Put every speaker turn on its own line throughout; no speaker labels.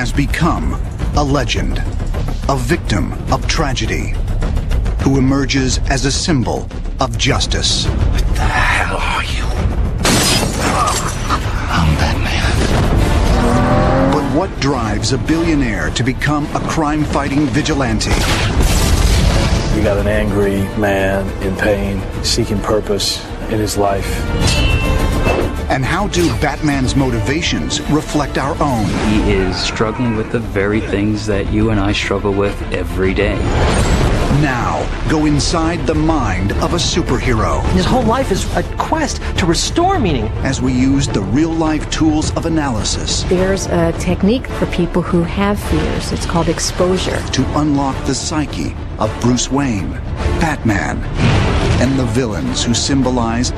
has become a legend, a victim of tragedy, who emerges as a symbol of justice.
What the hell are you? I'm Batman.
But what drives a billionaire to become a crime-fighting vigilante?
You got an angry man in pain, seeking purpose in his life.
And how do Batman's motivations reflect our own?
He is struggling with the very things that you and I struggle with every day.
Now, go inside the mind of a superhero.
His whole life is a quest to restore meaning.
As we use the real-life tools of analysis.
There's a technique for people who have fears. It's called exposure.
To unlock the psyche of Bruce Wayne, Batman, and the villains who symbolize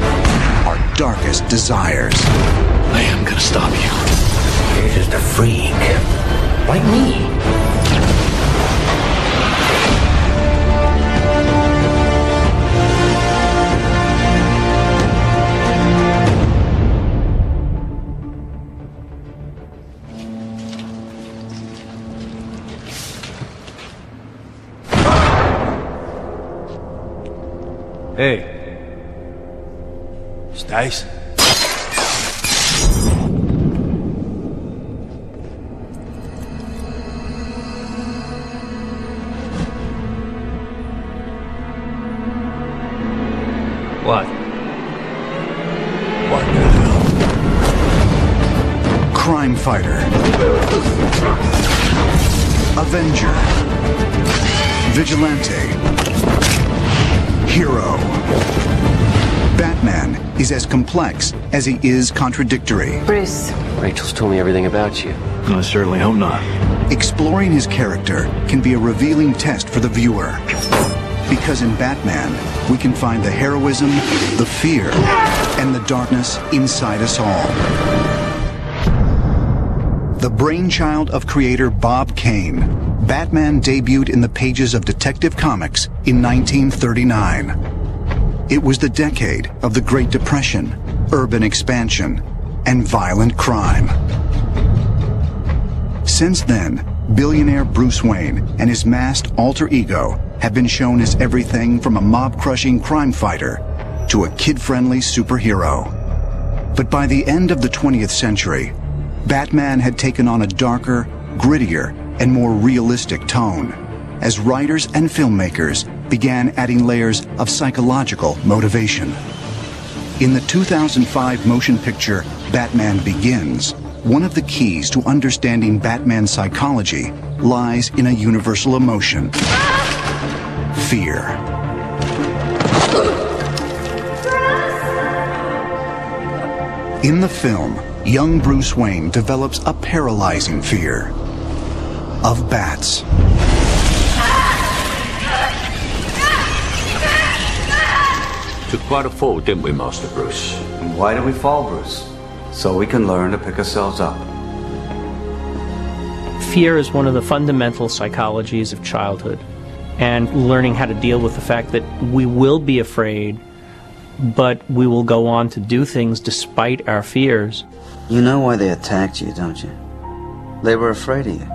our darkest desires.
I am gonna stop you. You're just a freak. Like me.
Hey. Stace?
What?
What the hell?
Crime fighter. Avenger. Vigilante. Hero. Batman is as complex as he is contradictory.
Bruce.
Rachel's told me everything about you.
I certainly hope not.
Exploring his character can be a revealing test for the viewer. Because in Batman, we can find the heroism, the fear, and the darkness inside us all. The brainchild of creator Bob Kane, Batman debuted in the pages of Detective Comics in 1939. It was the decade of the Great Depression, urban expansion, and violent crime. Since then, billionaire Bruce Wayne and his masked alter ego have been shown as everything from a mob-crushing crime fighter to a kid-friendly superhero. But by the end of the 20th century, Batman had taken on a darker, grittier, and more realistic tone, as writers and filmmakers began adding layers of psychological motivation. In the 2005 motion picture Batman Begins, one of the keys to understanding Batman's psychology lies in a universal emotion: fear. In the film, young Bruce Wayne develops a paralyzing fear of bats.
Took quite a fall, didn't we, Master Bruce?
And why do we fall, Bruce? So we can learn to pick ourselves up.
Fear is one of the fundamental psychologies of childhood. And learning how to deal with the fact that we will be afraid, but we will go on to do things despite our fears.
You know why they attacked you, don't you? They were afraid of you.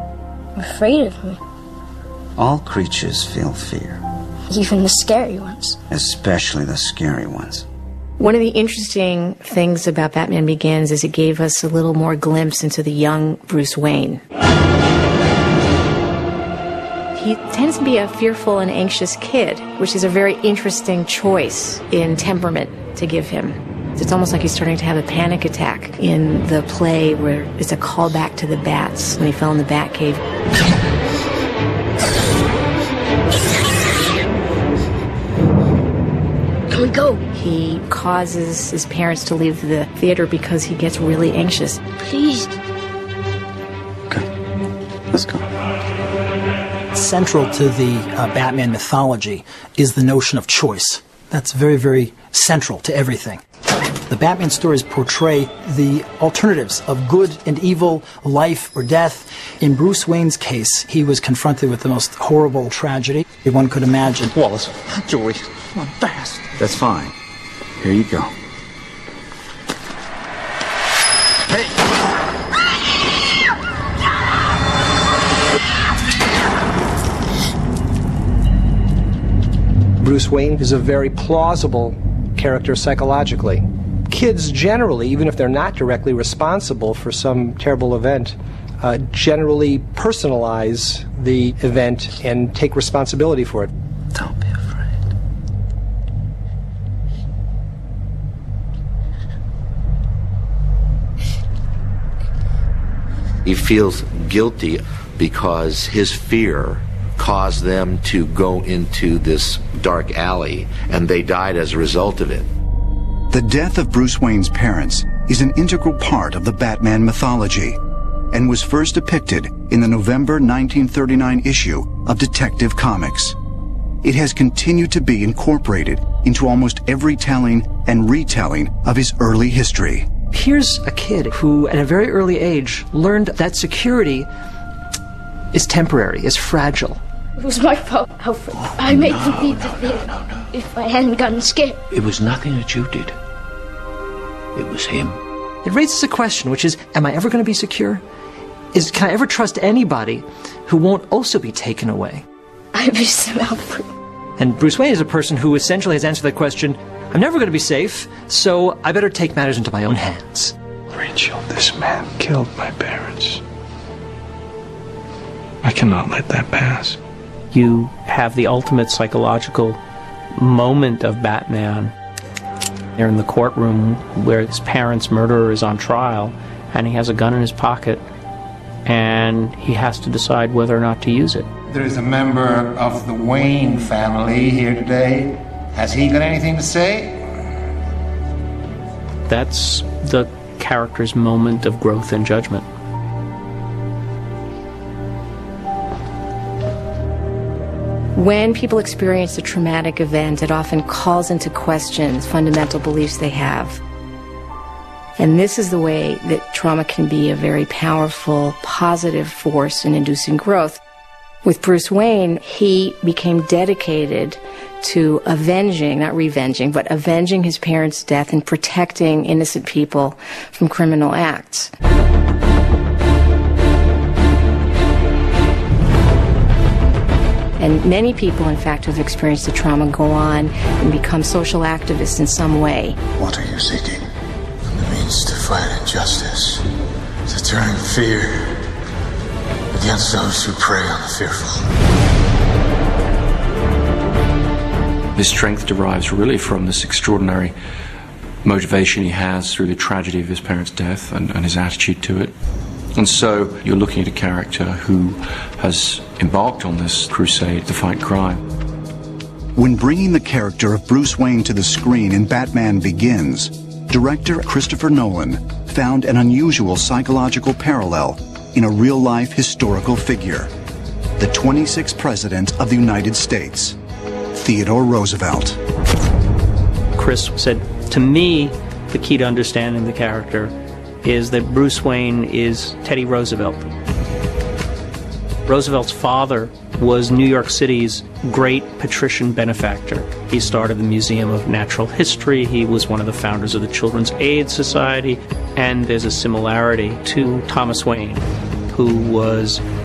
Afraid of me?
All creatures feel fear.
Even the scary ones.
Especially the scary ones.
One of the interesting things about Batman Begins is it gave us a little more glimpse into the young Bruce Wayne. He tends to be a fearful and anxious kid, which is a very interesting choice in temperament to give him. It's almost like he's starting to have a panic attack in the play where it's a callback to the bats when he fell in the bat cave.
Can we go?
He causes his parents to leave the theater because he gets really anxious.
Please.
Okay, let's go.
Central to the Batman mythology is the notion of choice. That's very, very central to everything. The Batman stories portray the alternatives of good and evil, life or death. In Bruce Wayne's case, he was confronted with the most horrible tragedy one could imagine.
Wallace, Joey, come on, fast.
That's fine. Here you go.
Hey!
Bruce Wayne is a very plausible character psychologically. Kids generally, even if they're not directly responsible for some terrible event, generally personalize the event and take responsibility for it.
Don't be afraid. He feels guilty because his fear caused them to go into this dark alley, and they died as a result of it.
The death of Bruce Wayne's parents is an integral part of the Batman mythology and was first depicted in the November 1939 issue of Detective Comics. It has continued to be incorporated into almost every telling and retelling of his early history.
Here's a kid who, at a very early age, learned that security is temporary, is fragile.
It was my fault, Alfred. I made them leave the theater. If I hadn't gotten scared.
It was nothing that you did. It was him.
It raises a question, which is, am I ever going to be secure? Can I ever trust anybody who won't also be taken away?
I miss him, Alfred.
And Bruce Wayne is a person who essentially has answered that question, I'm never going to be safe, so I better take matters into my own hands.
Rachel, this man killed my parents. I cannot let that pass.
You have the ultimate psychological moment of Batman. They're in the courtroom where his parents' murderer is on trial, and he has a gun in his pocket, and he has to decide whether or not to use it.
There's a member of the Wayne family here today. Has he got anything to say?
That's the character's moment of growth and judgment.
When people experience a traumatic event, it often calls into question fundamental beliefs they have. And this is the way that trauma can be a very powerful, positive force in inducing growth. With Bruce Wayne, he became dedicated to avenging, not revenging, but avenging his parents' death and protecting innocent people from criminal acts. And many people, in fact, who have experienced the trauma go on and become social activists in some way.
What are you seeking? The means to fight injustice, to turn fear against those who prey on the fearful.
His strength derives really from this extraordinary motivation he has through the tragedy of his parents' death and his attitude to it. And so you're looking at a character who has embarked on this crusade to fight crime.
When bringing the character of Bruce Wayne to the screen in Batman Begins, director Christopher Nolan found an unusual psychological parallel in a real-life historical figure, the 26th President of the United States, Theodore Roosevelt.
Chris said, to me, the key to understanding the character is that Bruce Wayne is Teddy Roosevelt. Roosevelt's father was New York City's great patrician benefactor. He started the Museum of Natural History. He was one of the founders of the Children's Aid Society. And there's a similarity to Thomas Wayne, who was